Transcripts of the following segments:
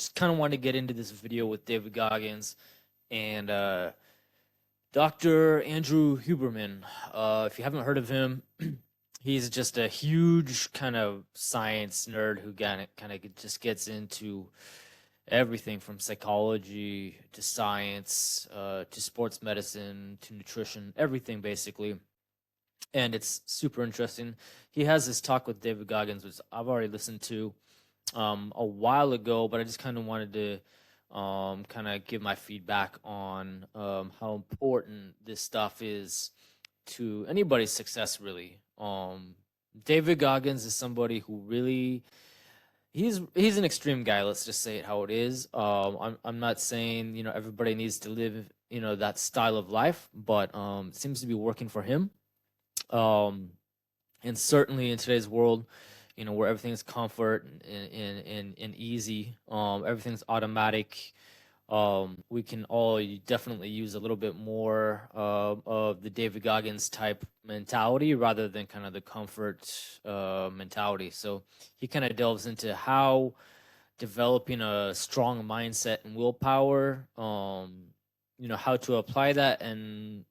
just kind of want to get into this video with David Goggins and Dr. Andrew Huberman. If you haven't heard of him, he's just a huge kind of science nerd who kind of just gets into everything from psychology to science to sports medicine to nutrition, everything basically. And it's super interesting. He has this talk with David Goggins, which I've already listened to a while ago, but I just kind of wanted to kind of give my feedback on how important this stuff is to anybody's success, really. David Goggins is somebody who really he's an extreme guy. Let's just say it how it is. I'm not saying everybody needs to live that style of life, but it seems to be working for him. And certainly in today's world, where everything's comfort and easy, everything's automatic. We can all definitely use a little bit more of the David Goggins type mentality rather than kind of the comfort mentality. So he kind of delves into how developing a strong mindset and willpower, how to apply that, and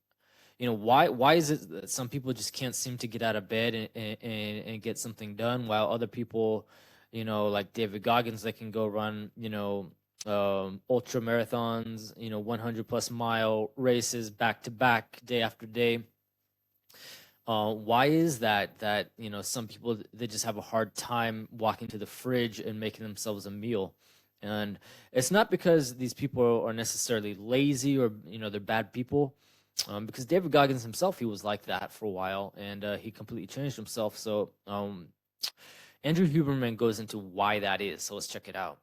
why is it that some people just can't seem to get out of bed and get something done, while other people, like David Goggins, they can go run, ultra marathons, 100+ mile races back to back, day after day. Why is that some people, they just have a hard time walking to the fridge and making themselves a meal? And it's not because these people are necessarily lazy or they're bad people. Because David Goggins himself, he was like that for a while, and he completely changed himself. So Andrew Huberman goes into why that is. So let's check it out.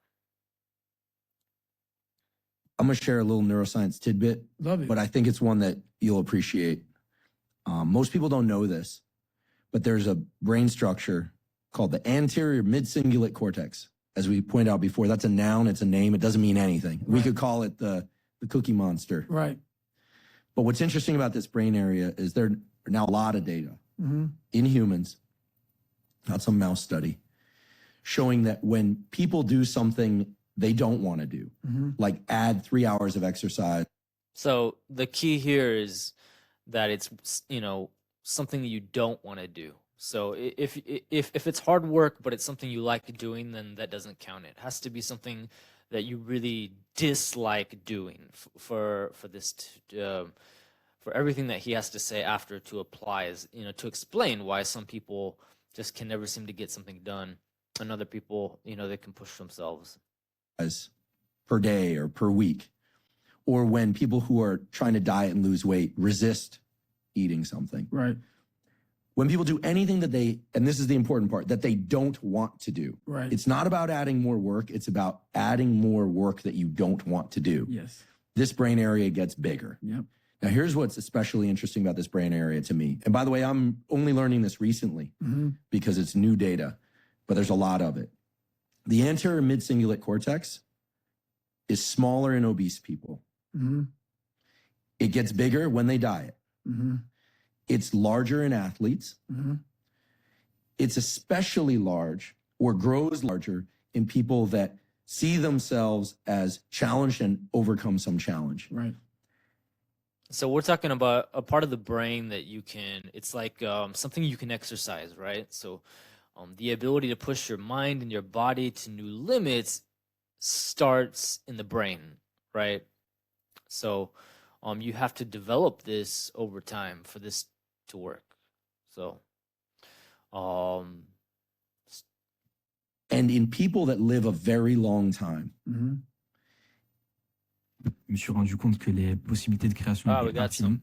I'm going to share a little neuroscience tidbit. Love it. But I think it's one that you'll appreciate. Most people don't know this, but there's a brain structure called the anterior mid-cingulate cortex. As we pointed out before, that's a noun, it's a name, it doesn't mean anything. Right. We could call it the Cookie Monster. Right. But what's interesting about this brain area is there are now a lot of data in humans, not some mouse study, showing that when people do something they don't want to do, like add 3 hours of exercise. So the key here is that it's, something you don't want to do. So if it's hard work, but it's something you like doing, then that doesn't count. It has to be something that you really dislike doing for this for everything that he has to say after to apply is to explain why some people just can never seem to get something done and other people they can push themselves per day or per week, or when people who are trying to diet and lose weight resist eating something. Right. When people do anything that and this is the important part, that they don't want to do. Right. It's not about adding more work. It's about adding more work that you don't want to do. Yes. This brain area gets bigger. Yep. Now, here's what's especially interesting about this brain area to me. And by the way, I'm only learning this recently because it's new data, but there's a lot of it. The anterior mid-cingulate cortex is smaller in obese people. It gets bigger when they diet. It's larger in athletes. It's especially large or grows larger in people that see themselves as challenged and overcome some challenge. Right. So we're talking about a part of the brain that it's like something you can exercise, right? So the ability to push your mind and your body to new limits starts in the brain, right? So you have to develop this over time for this to work. So and in people that live a very long time. Je me suis rendu compte que les possibilités de création étaient infinies.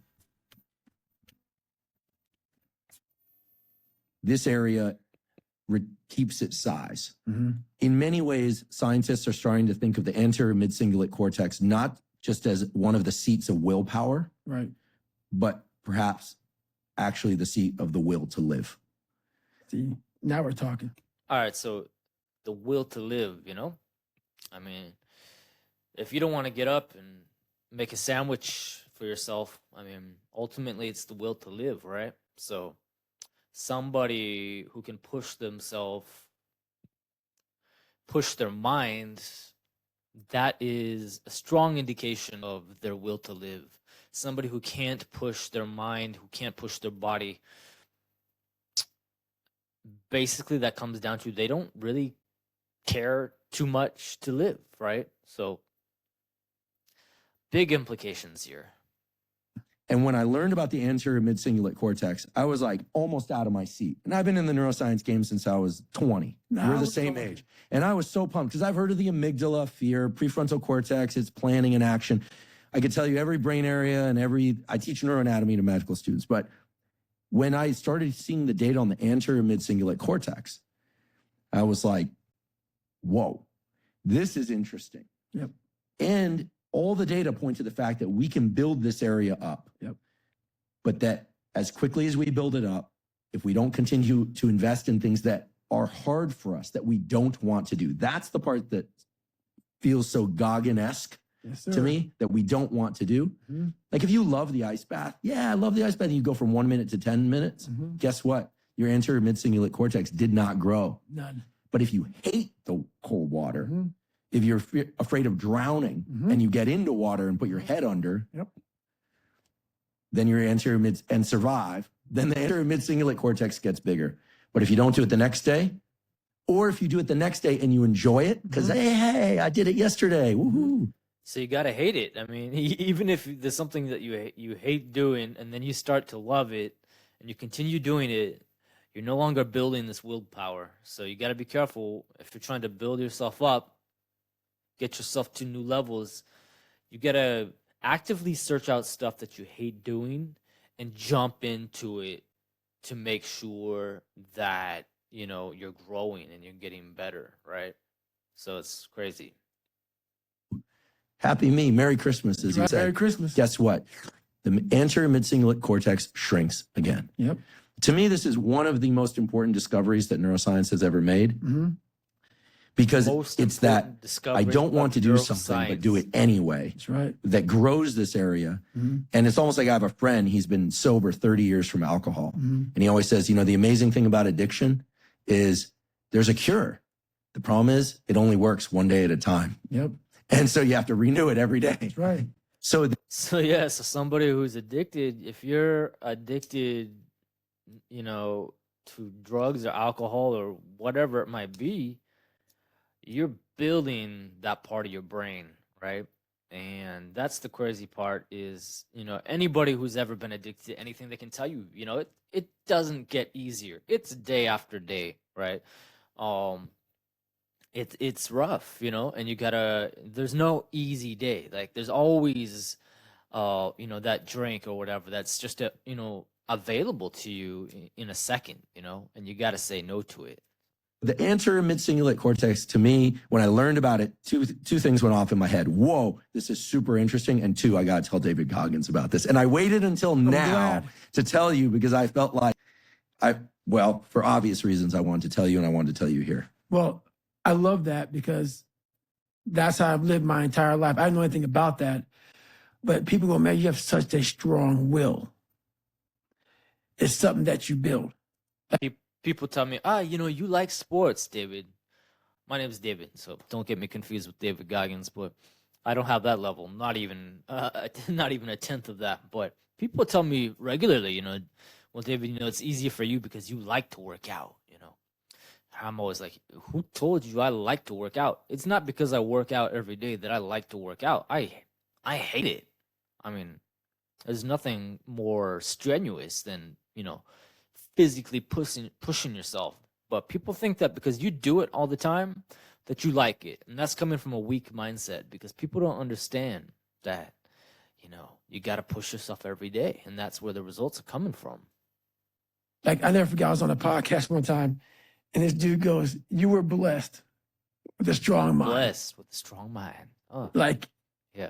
This area keeps its size. In many ways, scientists are starting to think of the anterior mid-cingulate cortex not just as one of the seats of willpower, right, but perhaps actually the seat of the will to live. See, now we're talking. All right, so the will to live, I mean, if you don't want to get up and make a sandwich for yourself, I mean, ultimately it's the will to live, right? So somebody who can push their mind that is a strong indication of their will to live. Somebody who can't push their mind, who can't push their body, basically that comes down to they don't really care too much to live, right? So big implications here. And when I learned about the anterior mid-cingulate cortex, I was like almost out of my seat. And I've been in the neuroscience game since I was 20. We're the same age. And I was so pumped because I've heard of the amygdala, fear, prefrontal cortex, it's planning and action. I could tell you every brain area and I teach neuroanatomy to medical students. But when I started seeing the data on the anterior mid-cingulate cortex, I was like, whoa, this is interesting. Yep. And all the data point to the fact that we can build this area up. Yep. But that as quickly as we build it up, if we don't continue to invest in things that are hard for us, that we don't want to do, that's the part that feels so Goggin-esque to me, that we don't want to do. Mm-hmm. Like if you love the ice bath, yeah, I love the ice bath, and you go from 1 minute to 10 minutes, guess what? Your anterior mid-cingulate cortex did not grow. None. But if you hate the cold water, if you're afraid of drowning and you get into water and put your head under, then your anterior mid and survive, then the anterior mid-cingulate cortex gets bigger. But if you don't do it the next day, or if you do it the next day and you enjoy it, because hey, I did it yesterday, woohoo. So you gotta hate it. I mean, even if there's something that you hate doing, and then you start to love it, and you continue doing it, you're no longer building this willpower. So you gotta be careful if you're trying to build yourself up, get yourself to new levels. You gotta actively search out stuff that you hate doing and jump into it to make sure that you're growing and you're getting better, right? So it's crazy. Happy me, Merry Christmas, as you say. Merry Christmas. Guess what? The anterior mid-cingulate cortex shrinks again. Yep. To me, this is one of the most important discoveries that neuroscience has ever made. Because it's that I don't want to do something, but do it anyway. That's right. That grows this area. And it's almost like I have a friend, he's been sober 30 years from alcohol. And he always says, the amazing thing about addiction is there's a cure. The problem is it only works one day at a time. Yep. And so you have to renew it every day. That's right. So somebody who's addicted, if you're addicted, to drugs or alcohol or whatever it might be, you're building that part of your brain, right? And that's the crazy part is, anybody who's ever been addicted to anything, they can tell you, it doesn't get easier. It's day after day, right? It's rough, and there's no easy day. Like there's always, that drink or whatever that's just, available to you in a second, and you got to say no to it. The anterior mid-cingulate cortex, to me, when I learned about it, two things went off in my head. Whoa, this is super interesting. And two, I got to tell David Goggins about this. And I waited until now to tell you because I felt like for obvious reasons, I wanted to tell you and I wanted to tell you here. Well, I love that because that's how I've lived my entire life. I don't know anything about that. But people go, man, you have such a strong will. It's something that you build. People tell me, you like sports, David. My name is David, so don't get me confused with David Goggins, but I don't have that level. Not even a tenth of that. But people tell me regularly, well, David, it's easier for you because you like to work out, I'm always like, who told you I like to work out? It's not because I work out every day that I like to work out. I hate it. I mean, there's nothing more strenuous than, physically pushing yourself. But people think that because you do it all the time, that you like it. And that's coming from a weak mindset because people don't understand that, you got to push yourself every day. And that's where the results are coming from. Like, I never forgot, I was on a podcast one time, and this dude goes, you were blessed with a strong mind. Blessed with a strong mind. Oh, yeah.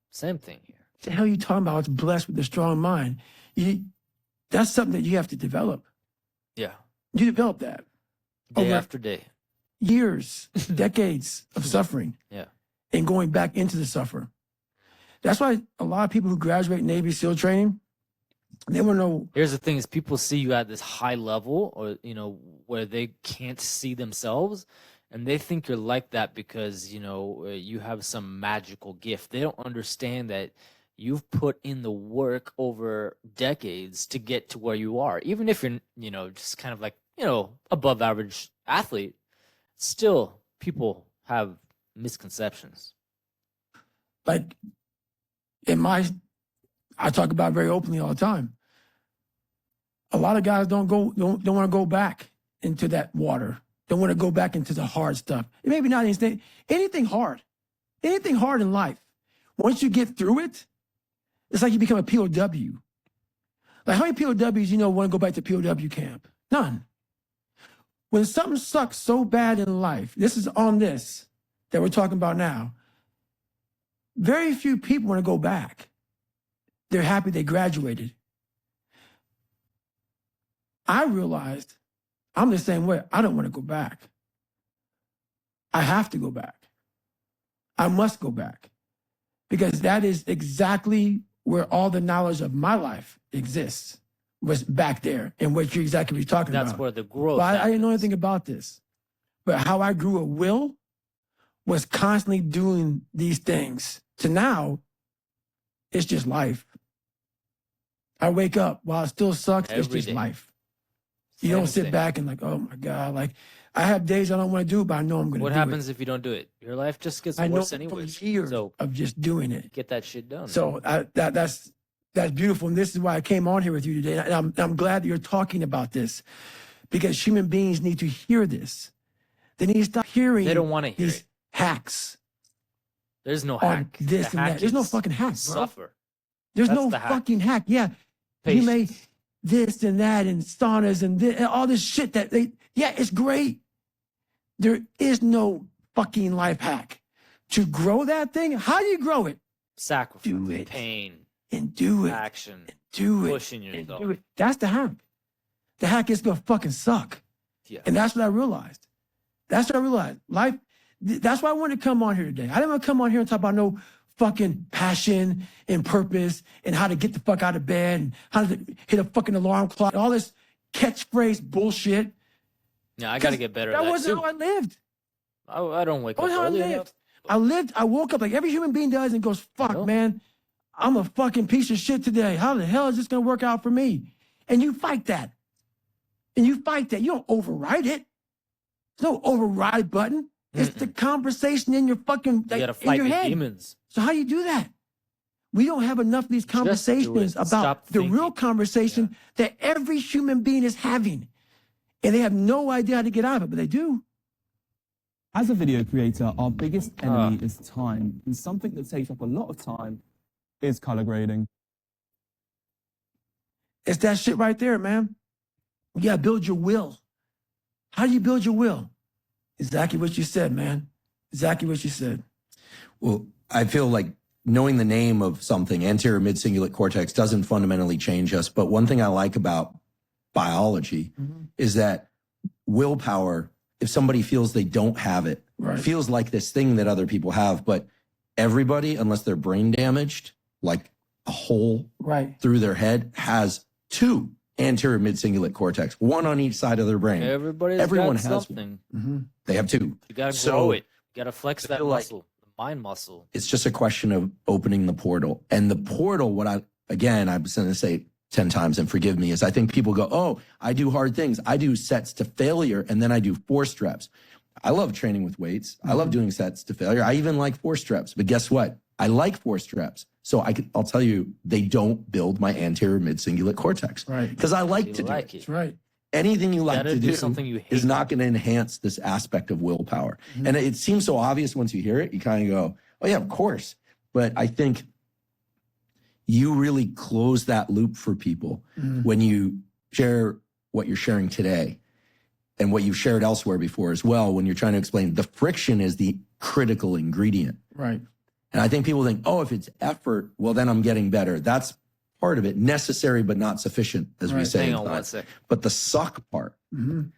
Same thing here. What the hell are you talking about? It's blessed with a strong mind. That's something that you have to develop. Yeah. You develop that. Day after day. Years, decades of suffering. Yeah. And going back into the suffer. That's why a lot of people who graduate Navy SEAL training, they want to know. Here's the thing is people see you at this high level or, where they can't see themselves. and they think you're like that because, you know, you have some magical gift. They don't understand that you've put in the work over decades to get to where you are. Even if you're, you know, just kind of like, you know, above average athlete, still people have misconceptions. Like I talk about it very openly all the time. A lot of guys don't want to go back into that water. Don't want to go back into the hard stuff. Maybe not anything hard in life. Once you get through it, it's like you become a POW. Like how many POWs you know want to go back to POW camp? None. When something sucks so bad in life, this is on this that we're talking about now. Very few people want to go back. They're happy they graduated. I realized I'm the same way. I don't want to go back. I have to go back. I must go back because that is exactly where all the knowledge of my life exists, was back there and what you're exactly talking about. That's where the growth Well, I didn't know anything about this, but how I grew a will was constantly doing these things. To now, it's just life. I wake up while it still sucks. It's just life. You don't sit back and like, oh my God, like I have days I don't want to do it, but I know I'm going to do it. What happens if you don't do it? Your life just gets worse anyway. Years of just doing it. Get that shit done. So that's beautiful. And this is why I came on here with you today. And I'm glad that you're talking about this because human beings need to hear this. They need to stop hearing they don't want to hear these it. Hacks. There's no hack. This and that. There's no fucking hack, bro. Suffer. There's no fucking hack. Yeah. You may this and that and saunas and all this shit that it's great. There is no fucking life hack. To grow that thing, how do you grow it? Sacrifice. Do it. Pain. And do it. Action. And do it. Pushing yourself. Do it. That's the hack. The hack is gonna fucking suck. Yeah. And that's what I realized. Life, that's why I wanted to come on here today. I didn't want to come on here and talk about no fucking passion and purpose and how to get the fuck out of bed and how to hit a fucking alarm clock, all this catchphrase bullshit. Yeah, I got to get better at that. That wasn't how I lived. I don't wake up early enough. I woke up like every human being does and goes, fuck, man, I'm a fucking piece of shit today. How the hell is this going to work out for me? And you fight that. You don't override it. There's no override button. It's the conversation in your fucking you gotta fight in your the head. demons. So how do you do that? We don't have enough of these conversations about the real conversation that every human being is having. And they have no idea how to get out of it, but they do. As a video creator, our biggest enemy is time. And something that takes up a lot of time is color grading. It's that shit right there, man. You gotta build your will. How do you build your will? Exactly what you said, man. Exactly what you said. Well, I feel like knowing the name of something, anterior mid-cingulate cortex, doesn't fundamentally change us. But one thing I like about biology is that willpower, if somebody feels they don't have it, feels like this thing that other people have. But everybody, unless they're brain damaged, like a hole through their head, has two anterior mid-cingulate cortex, one on each side of their brain. Everyone has something. They have two. You got to grow it. You got to flex that muscle, the mind muscle. It's just a question of opening the portal. And the portal, I'm going to say 10 times and forgive me, is I think people go, oh, I do hard things. I do sets to failure, and then I do forced reps. I love training with weights. I love doing sets to failure. I even like forced reps. But guess what? I like forced reps. So I'll tell you, they don't build my anterior mid-cingulate cortex. Right. Because I like to do it. That's right. Anything you like to do something you hate is not going to enhance this aspect of willpower. And it seems so obvious once you hear it. You kind of go, oh, yeah, of course. But I think you really close that loop for people when you share what you're sharing today and what you've shared elsewhere before as well, when you're trying to explain the friction is the critical ingredient. Right. And I think people think, oh, if it's effort, well, then I'm getting better. That's part of it. Necessary, but not sufficient, as we say. Hang on one second. But the suck part, the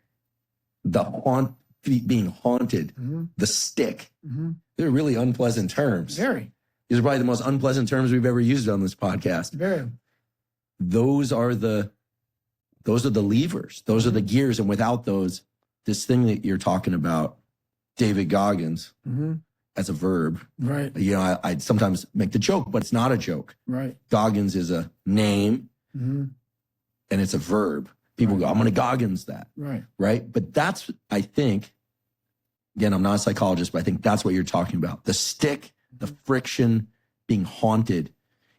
being haunted, the stick, they're really unpleasant terms. Very. These are probably the most unpleasant terms we've ever used on this podcast. Very. Those are the levers. Those are the gears. And without those, this thing that you're talking about David Goggins as a verb. Right. You know, I sometimes make the joke, but it's not a joke. Right. Goggins is a name and it's a verb. People go, I'm going to Goggins that. Right. Right. But that's, I think, again, I'm not a psychologist, but I think that's what you're talking about. The stick, the friction, being haunted.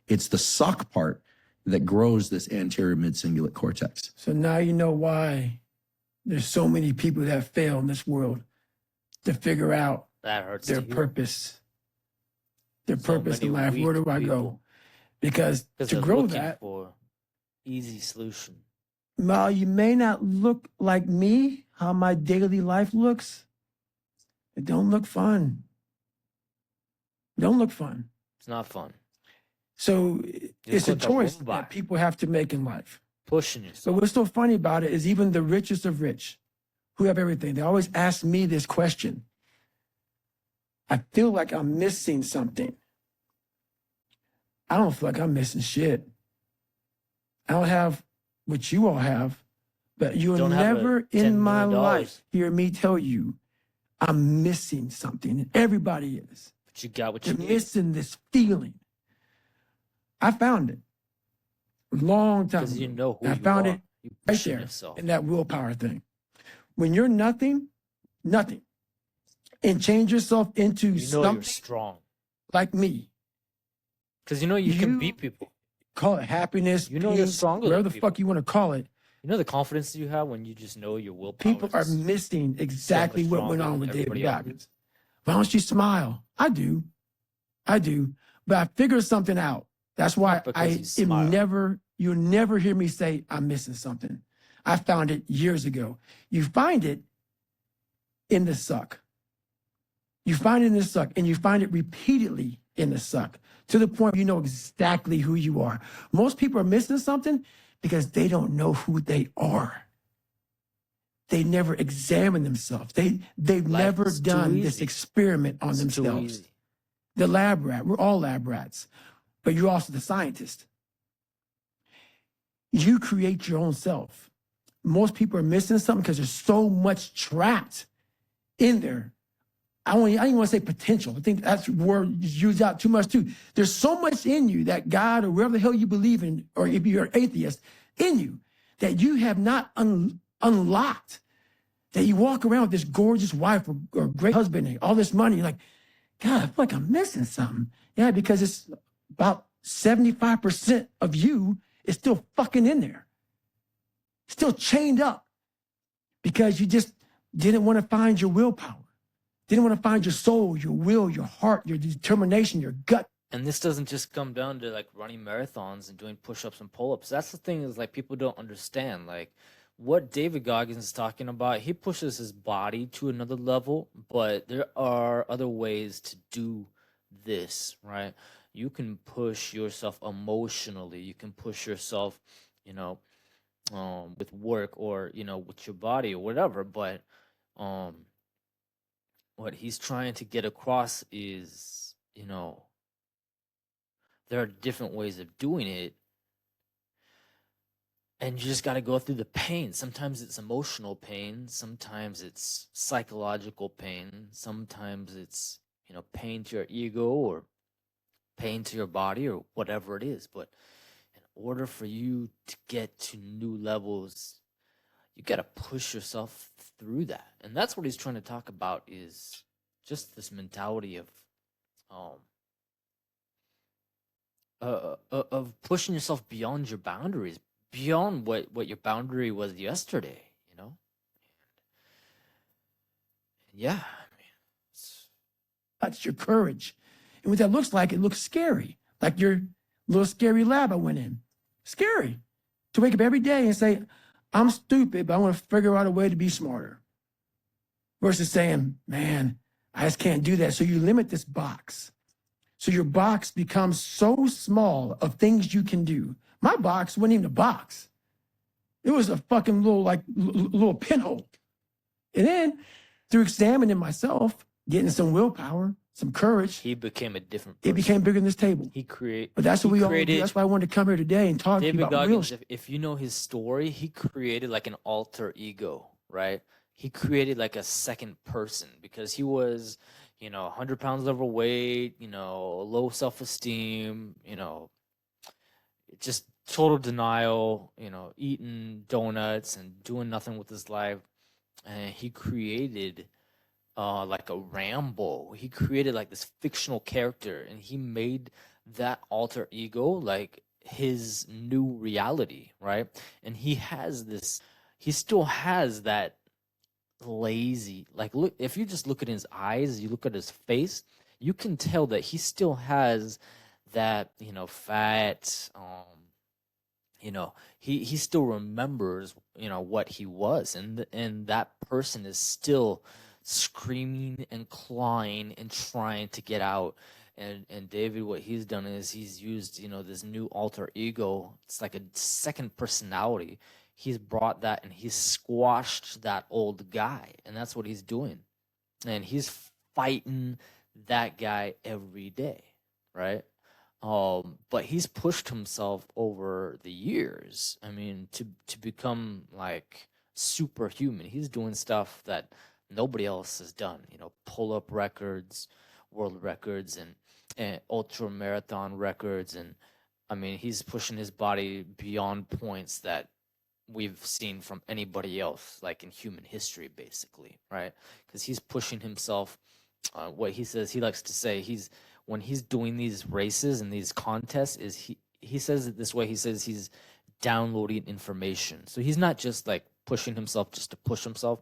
It's the suck part that grows this anterior mid-cingulate cortex. So now you know why there's so many people that fail in this world to figure out That hurts their to hear. purpose. Their So purpose in many life. Where weak do I go? people. Because Because to they're grow looking that, for easy solution. while you may not look like me, how my daily life looks, it don't look fun. It don't look fun. It's not fun. So it's a put the choice robot. that people have to make in life. Pushing But yourself. what's so funny about it is even the richest of rich, who have everything, they always ask me this question. I feel like I'm missing something. I don't feel like I'm missing shit. I don't have what you all have, but you'll Don't have never $10 in my million. life hear me tell you I'm missing something. And everybody is. But you got what you You're need. missing this feeling. I found it a long time Because ago. you know who I you found are. it You right pushing there yourself. in that willpower thing. When you're nothing, and change yourself into You know you're something strong. like me, Because you know you can You- beat people. call it happiness, You know you're peace, stronger than whatever the people. fuck you want to call it. You know the confidence you have when you just know your willpower. People are is missing exactly what went stronger on than with David everybody else. Goggins. Why don't you smile? I do. But I figured something out. That's why Not because you I smile. am never, you'll never hear me say I'm missing something. I found it years ago. You find it in the suck. You find it in the suck, and you find it repeatedly in the suck to the point where you know exactly who you are. Most people are missing something because they don't know who they are. They never examine themselves. They've Life never is too done this easy. experiment on It's too themselves. easy. The lab rat, we're all lab rats, but you're also the scientist. You create your own self. Most people are missing something because there's so much trapped in there. I don't even want to say potential. I think that's word used out too much too. There's so much in you that God or whatever the hell you believe in, or if you're an atheist, in you that you have not unlocked. That you walk around with this gorgeous wife or great husband and all this money. You're like, God, I feel like I'm missing something. Yeah, because it's about 75% of you is still fucking in there. Still chained up because you just didn't want to find your willpower. Didn't want to find your soul, your will, your heart, your determination, your gut. And this doesn't just come down to like running marathons and doing push-ups and pull-ups. That's the thing is like people don't understand. Like what David Goggins is talking about, he pushes his body to another level, but there are other ways to do this, right? You can push yourself emotionally. You can push yourself, with work or, with your body or whatever. But what he's trying to get across is, there are different ways of doing it. And you just got to go through the pain. Sometimes it's emotional pain. Sometimes it's psychological pain. Sometimes it's, pain to your ego or pain to your body or whatever it is. But in order for you to get to new levels, you got to push yourself through that. And that's what he's trying to talk about is just this mentality of pushing yourself beyond your boundaries, beyond what your boundary was yesterday, And yeah, I mean, That's your courage. And what that looks like, it looks scary. Like your little scary lab I went in. Scary. To wake up every day and say, I'm stupid, but I want to figure out a way to be smarter. Versus saying, man, I just can't do that. So you limit this box. So your box becomes so small of things you can do. My box wasn't even a box. It was a fucking little pinhole. And then through examining myself, getting some willpower, some courage, he became a different it person. became bigger than this table. But that's what we all do. That's why I wanted to come here today and talk to you David about real Goggins, shit. if you know his story, he created like an alter ego, right? he created like a second person because he was, 100 pounds overweight, low self-esteem, just total denial, eating donuts and doing nothing with his life. And he created like a Rambo. He created like this fictional character, and he made that alter ego like his new reality, right? And he still has that lazy, like, look, if you just look at his eyes, you look at his face, you can tell that he still has that, fat, he still remembers, what he was, and that person is still screaming and clawing and trying to get out. And David, what he's done is he's used, this new alter ego. It's like a second personality. He's brought that and he's squashed that old guy, and that's what he's doing. And he's fighting that guy every day, right? But he's pushed himself over the years. I mean, to become like superhuman. He's doing stuff that nobody else has done. Pull-up records, world records, and ultra marathon records. And I mean, he's pushing his body beyond points that we've seen from anybody else, like in human history, basically, right? Because he's pushing himself. What he says, he likes to say, when he's doing these races and these contests, is he says it this way. He says he's downloading information. So he's not just like pushing himself just to push himself.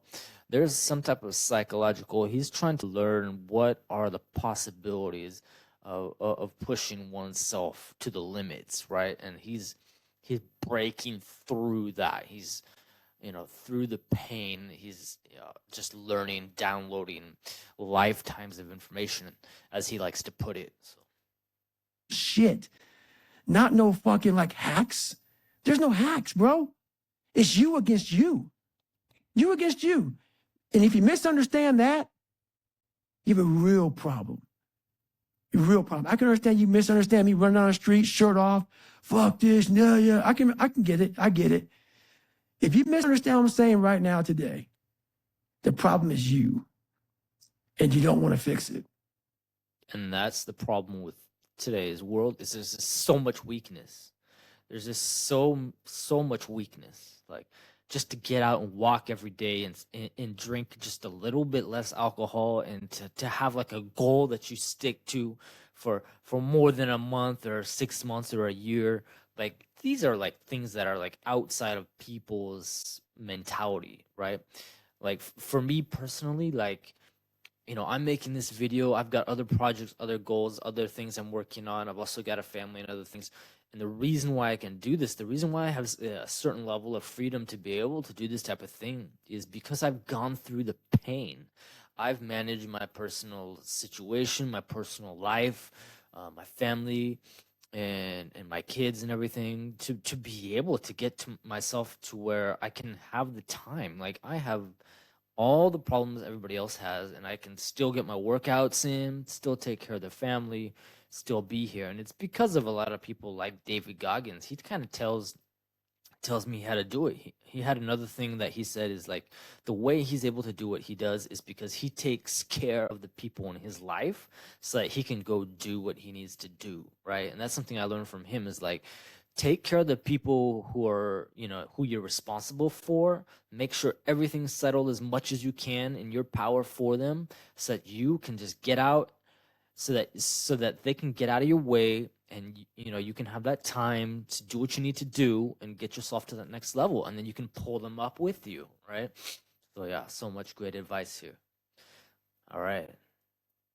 There's some type of psychological, he's trying to learn what are the possibilities of pushing oneself to the limits, right? And he's breaking through that. He's, through the pain, he's just learning, downloading lifetimes of information, as he likes to put it. So. Shit. Not no fucking like hacks. There's no hacks, bro. It's you against you. You against you. And if you misunderstand that, you have a real problem. A real problem. I can understand you misunderstand me running down the street, shirt off, fuck this, no, yeah. I can get it. I get it. If you misunderstand what I'm saying right now today, the problem is you. And you don't want to fix it. And that's the problem with today's world, is there's just so much weakness. There's just so much weakness. Like, just to get out and walk every day and drink just a little bit less alcohol, and to have like a goal that you stick to for more than a month or 6 months or a year. Like, these are like things that are like outside of people's mentality, right? Like, for me personally, like, I'm making this video. I've got other projects, other goals, other things I'm working on. I've also got a family and other things. And the reason why I can do this, the reason why I have a certain level of freedom to be able to do this type of thing, is because I've gone through the pain. I've managed my personal situation, my personal life, my family, and my kids and everything, to be able to get to myself to where I can have the time. Like, I have all the problems everybody else has, and I can still get my workouts in, still take care of the family, still be here. And it's because of a lot of people like David Goggins. He kind of tells me how to do it. He had another thing that he said is like, the way he's able to do what he does is because he takes care of the people in his life so that he can go do what he needs to do, right? And that's something I learned from him, is like, take care of the people who are, who you're responsible for. Make sure everything's settled as much as you can in your power for them, so that you can just get out, so that they can get out of your way, and you can have that time to do what you need to do and get yourself to that next level, and then you can pull them up with you, right? So yeah, so much great advice here. All right.